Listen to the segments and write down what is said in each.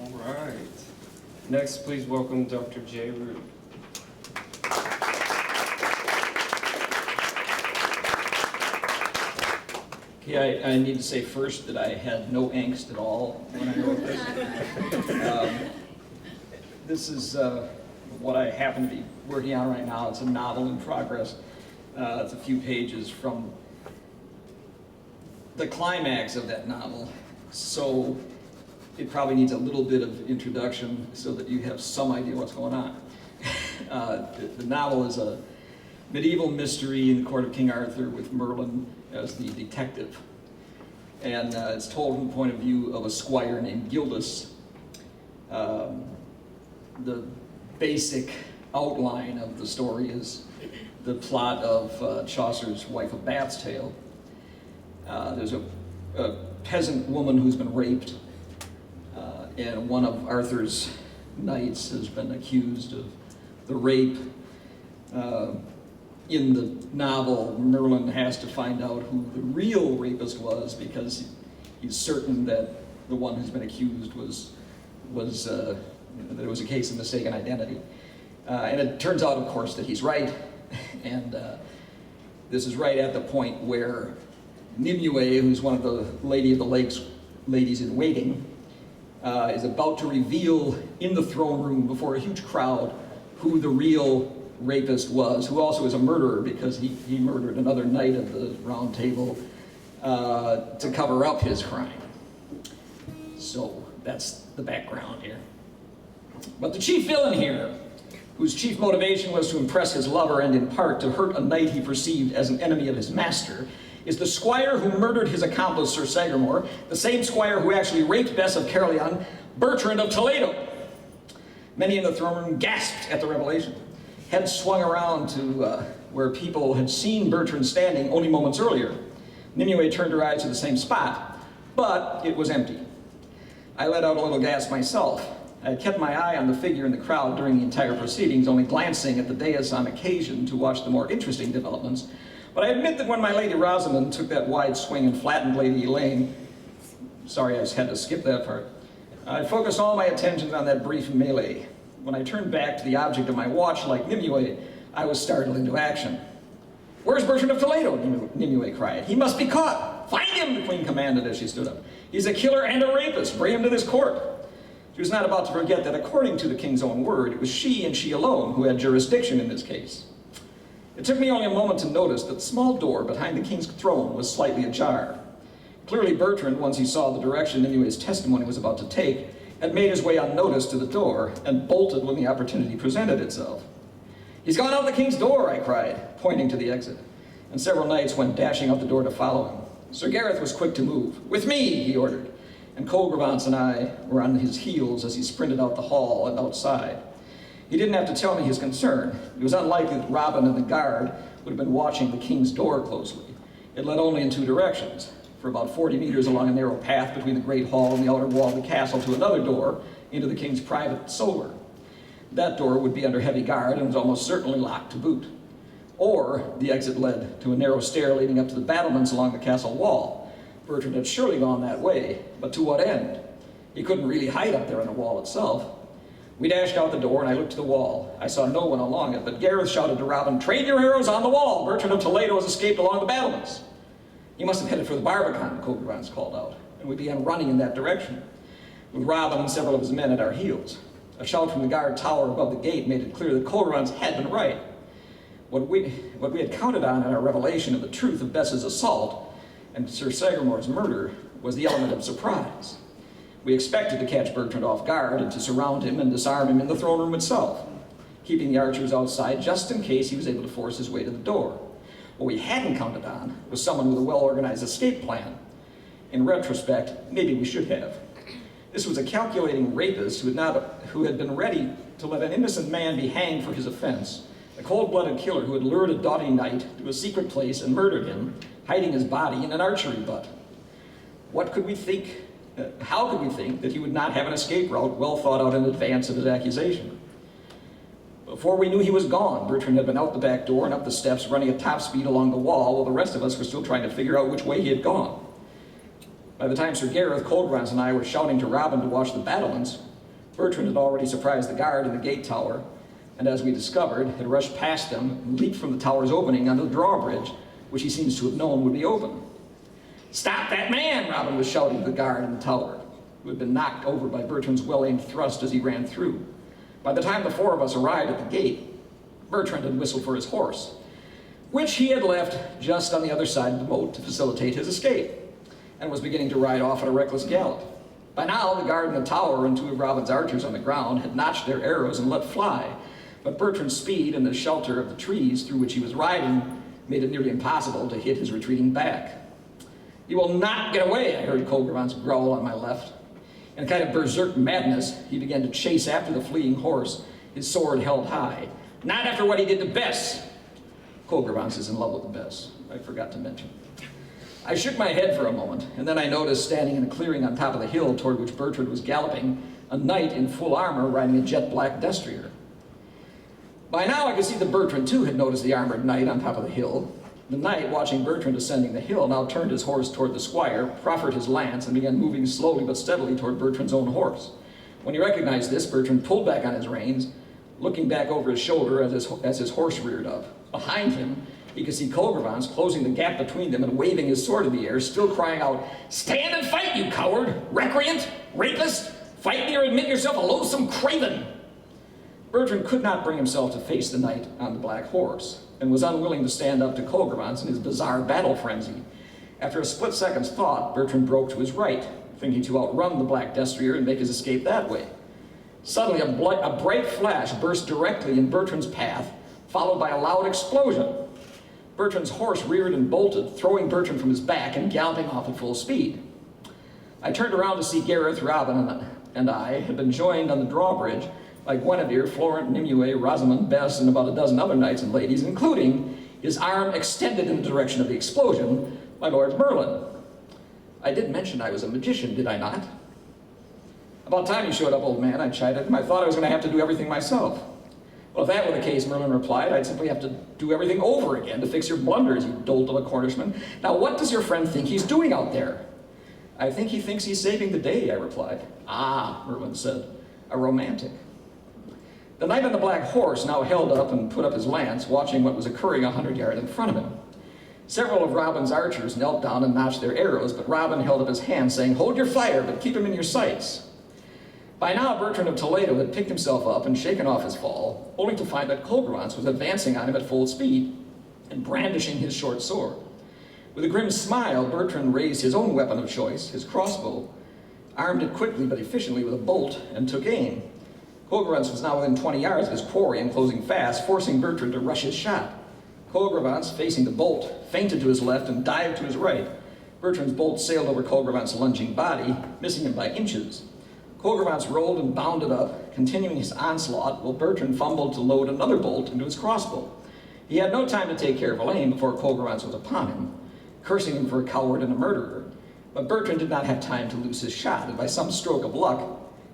All right. Next, please welcome Dr. J. Ruud. Okay, I need to say first that I had no angst at all when I wrote this. This is what I happen to be working on right now. It's a novel in progress. It's a few pages from the climax of that novel. So it probably needs a little bit of introduction so that you have some idea what's going on. The novel is a medieval mystery in the court of King Arthur with Merlin as the detective. And it's told from the point of view of a squire named Gildas. The basic outline of the story is the plot of Chaucer's Wife of Bath's Tale. There's a peasant woman who's been raped, and one of Arthur's knights has been accused of the rape. In the novel, Merlin has to find out who the real rapist was because he's certain that the one who's been accused that it was a case of mistaken identity. And it turns out, of course, that he's right. And this is right at the point where Nimue, who's one of the Lady of the Lakes ladies in waiting, is about to reveal in the throne room before a huge crowd who the real rapist was, who also is a murderer because he murdered another knight of the Round Table to cover up his crime. So that's the background here. But the chief villain here, whose chief motivation was to impress his lover and in part to hurt a knight he perceived as an enemy of his master, is the squire who murdered his accomplice Sir Sagramore, the same squire who actually raped Bess of Caerleon, Bertrand of Toledo. Many in the throne room gasped at the revelation. Heads swung around to where people had seen Bertrand standing only moments earlier. Nimue turned her eyes to the same spot, but it was empty. I let out a little gasp myself. I had kept my eye on the figure in the crowd during the entire proceedings, only glancing at the dais on occasion to watch the more interesting developments. But I admit that when my Lady Rosamond took that wide swing and flattened Lady Elaine, sorry, I just had to skip that part, I focused all my attentions on that brief melee. When I turned back to the object of my watch like Nimue, I was startled into action. "Where's Bertrand of Toledo?" Nimue cried. "He must be caught. Find him," the queen commanded as she stood up. "He's a killer and a rapist. Bring him to this court." She was not about to forget that according to the king's own word, it was she and she alone who had jurisdiction in this case. It took me only a moment to notice that the small door behind the king's throne was slightly ajar. Clearly Bertrand, once he saw the direction Nimue's testimony was about to take, had made his way unnoticed to the door and bolted when the opportunity presented itself. "He's gone out the king's door," I cried, pointing to the exit, and several knights went dashing out the door to follow him. Sir Gareth was quick to move. "With me," he ordered, and Colgrevance and I were on his heels as he sprinted out the hall and outside. He didn't have to tell me his concern. It was unlikely that Robin and the guard would have been watching the king's door closely. It led only in two directions. For about 40 meters along a narrow path between the great hall and the outer wall of the castle to another door into the king's private solar. That door would be under heavy guard and was almost certainly locked to boot. Or the exit led to a narrow stair leading up to the battlements along the castle wall. Bertrand had surely gone that way, but to what end? He couldn't really hide up there on the wall itself. We dashed out the door and I looked to the wall. I saw no one along it, but Gareth shouted to Robin, "Train your arrows on the wall! Bertrand of Toledo has escaped along the battlements." "He must have headed for the Barbican," Colgrevance called out, and we began running in that direction, with Robin and several of his men at our heels. A shout from the guard tower above the gate made it clear that Colgrevance had been right. What we had counted on in our revelation of the truth of Bess's assault and Sir Sagramore's murder was the element of surprise. We expected to catch Bertrand off guard and to surround him and disarm him in the throne room itself, keeping the archers outside just in case he was able to force his way to the door. What we hadn't counted on was someone with a well-organized escape plan. In retrospect, maybe we should have. This was a calculating rapist who had been ready to let an innocent man be hanged for his offense, a cold-blooded killer who had lured a doughty knight to a secret place and murdered him, hiding his body in an archery butt. How could we think that he would not have an escape route well thought out in advance of his accusation? Before we knew he was gone, Bertrand had been out the back door and up the steps, running at top speed along the wall, while the rest of us were still trying to figure out which way he had gone. By the time Sir Gareth, Colgrevance, and I were shouting to Robin to watch the battlements, Bertrand had already surprised the guard in the gate tower, and as we discovered, had rushed past them and leaped from the tower's opening onto the drawbridge, which he seems to have known would be open. "Stop that man!" Robin was shouting to the guard in the tower, who had been knocked over by Bertrand's well-aimed thrust as he ran through. By the time the four of us arrived at the gate, Bertrand had whistled for his horse, which he had left just on the other side of the moat to facilitate his escape, and was beginning to ride off at a reckless gallop. By now, the guard in the tower and two of Robin's archers on the ground had notched their arrows and let fly, but Bertrand's speed and the shelter of the trees through which he was riding made it nearly impossible to hit his retreating back. "You will not get away," I heard Colgrevance growl on my left. In a kind of berserk madness, he began to chase after the fleeing horse, his sword held high. "Not after what he did to Bess." Colgrevance is in love with the Bess, I forgot to mention. I shook my head for a moment, and then I noticed standing in a clearing on top of the hill toward which Bertrand was galloping, a knight in full armor riding a jet-black destrier. By now I could see that Bertrand too had noticed the armored knight on top of the hill. The knight, watching Bertrand ascending the hill, now turned his horse toward the squire, proffered his lance, and began moving slowly but steadily toward Bertrand's own horse. When he recognized this, Bertrand pulled back on his reins, looking back over his shoulder as his horse reared up. Behind him, he could see Colgrevance closing the gap between them and waving his sword in the air, still crying out, "Stand and fight, you coward! Recreant! Rapist! Fight me or admit yourself a loathsome craven!" Bertrand could not bring himself to face the knight on the black horse, and was unwilling to stand up to Colgrevance in his bizarre battle frenzy. After a split second's thought, Bertrand broke to his right, thinking to outrun the black destrier and make his escape that way. Suddenly, a bright flash burst directly in Bertrand's path, followed by a loud explosion. Bertrand's horse reared and bolted, throwing Bertrand from his back and galloping off at full speed. I turned around to see Gareth, Robin, and I had been joined on the drawbridge by Guinevere, Florent, Nimue, Rosamond, Bess, and about a dozen other knights and ladies, including, his arm extended in the direction of the explosion, my Lord Merlin. I did mention I was a magician, did I not? "About time you showed up, old man," I chided him. "I thought I was going to have to do everything myself." "Well, if that were the case," Merlin replied, "I'd simply have to do everything over again to fix your blunders, you dolt of a Cornishman. Now, what does your friend think he's doing out there?" "I think he thinks he's saving the day," I replied. "Ah," Merlin said, "a romantic." The knight on the black horse now held up and put up his lance, watching what was occurring 100 yards in front of him. Several of Robin's archers knelt down and notched their arrows, but Robin held up his hand, saying, "Hold your fire, but keep him in your sights." By now, Bertrand of Toledo had picked himself up and shaken off his fall, only to find that Colgrevance was advancing on him at full speed and brandishing his short sword. With a grim smile, Bertrand raised his own weapon of choice, his crossbow, armed it quickly but efficiently with a bolt, and took aim. Colgrevance was now within 20 yards of his quarry and closing fast, forcing Bertrand to rush his shot. Colgrevance, facing the bolt, feinted to his left and dived to his right. Bertrand's bolt sailed over Colgrevance's lunging body, missing him by inches. Colgrevance rolled and bounded up, continuing his onslaught, while Bertrand fumbled to load another bolt into his crossbow. He had no time to take careful aim before Colgrevance was upon him, cursing him for a coward and a murderer. But Bertrand did not have time to lose his shot, and by some stroke of luck,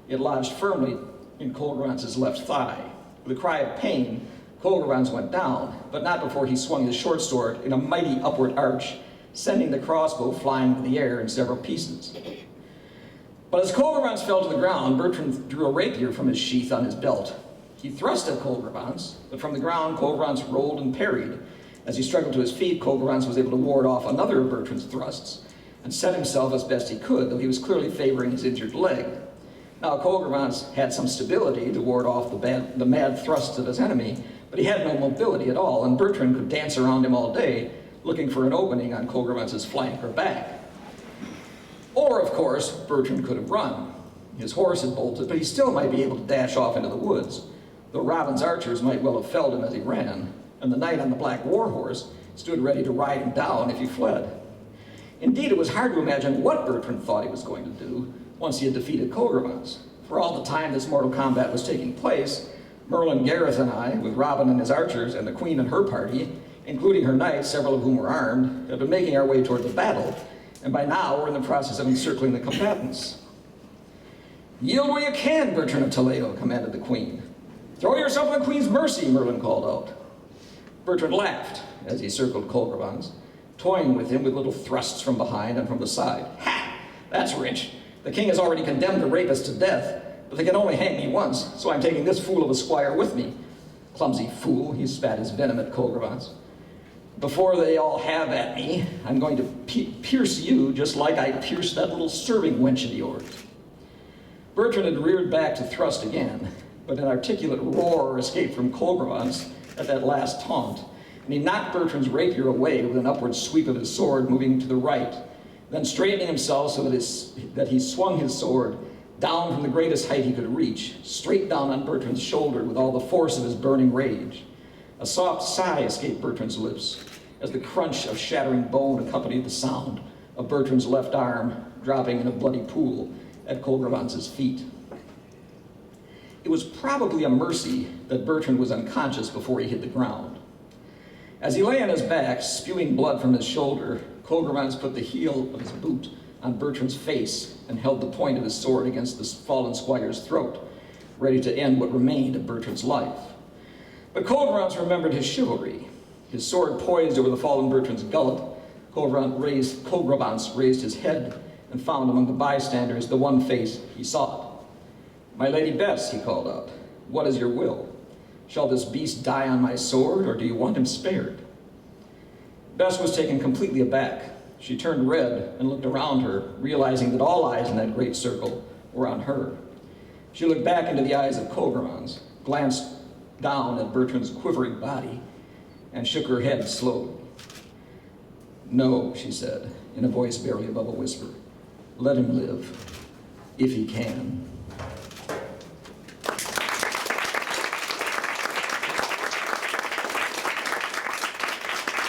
it lodged firmly in Colgrevance's left thigh. With a cry of pain, Colgrevance went down, but not before he swung his short sword in a mighty upward arch, sending the crossbow flying into the air in several pieces. But as Colgrevance fell to the ground, Bertrand drew a rapier from his sheath on his belt. He thrust at Colgrevance, but from the ground, Colgrevance rolled and parried. As he struggled to his feet, Colgrevance was able to ward off another of Bertrand's thrusts, and set himself as best he could, though he was clearly favoring his injured leg. Now, Colgrevance had some stability to ward off the mad thrusts of his enemy, but he had no mobility at all, and Bertrand could dance around him all day, looking for an opening on Colgrevance's flank or back. Or, of course, Bertrand could have run. His horse had bolted, but he still might be able to dash off into the woods, though Robin's archers might well have felled him as he ran, and the knight on the black war horse stood ready to ride him down if he fled. Indeed, it was hard to imagine what Bertrand thought he was going to do once he had defeated Colgrevance. For all the time this mortal combat was taking place, Merlin, Gareth, and I, with Robin and his archers and the queen and her party, including her knights, several of whom were armed, had been making our way toward the battle, and by now we're in the process of encircling the combatants. "Yield where you can, Bertrand of Toledo," commanded the queen. "Throw yourself on the queen's mercy," Merlin called out. Bertrand laughed as he circled Colgrevance, toying with him with little thrusts from behind and from the side. "Ha! That's rich. The king has already condemned the rapist to death. but they can only hang me once, so I'm taking this fool of a squire with me. Clumsy fool, he spat his venom at Colgrevance. Before they all have at me, I'm going to pierce you just like I pierced that little serving wench of yours. Bertrand had reared back to thrust again, but an articulate roar escaped from Colgrevance at that last taunt, and he knocked Bertrand's rapier away with an upward sweep of his sword, moving to the right, then straightening himself so that he swung his sword down from the greatest height he could reach, straight down on Bertrand's shoulder with all the force of his burning rage. A soft sigh escaped Bertrand's lips as the crunch of shattering bone accompanied the sound of Bertrand's left arm dropping in a bloody pool at Colgrevance's feet. It was probably a mercy that Bertrand was unconscious before he hit the ground. As he lay on his back, spewing blood from his shoulder, Colgrevance put the heel of his boot on Bertrand's face and held the point of his sword against the fallen squire's throat, ready to end what remained of Bertrand's life. But Colgrevance remembered his chivalry. His sword poised over the fallen Bertrand's gullet, Colgrevance raised his head and found among the bystanders the one face he sought. "My Lady Bess," he called out, "what is your will? Shall this beast die on my sword, or do you want him spared?" Bess was taken completely aback. She turned red and looked around her, realizing that all eyes in that great circle were on her. She looked back into the eyes of Colgrevance, glanced down at Bertrand's quivering body, and shook her head slowly. "No," she said, in a voice barely above a whisper. "Let him live, if he can."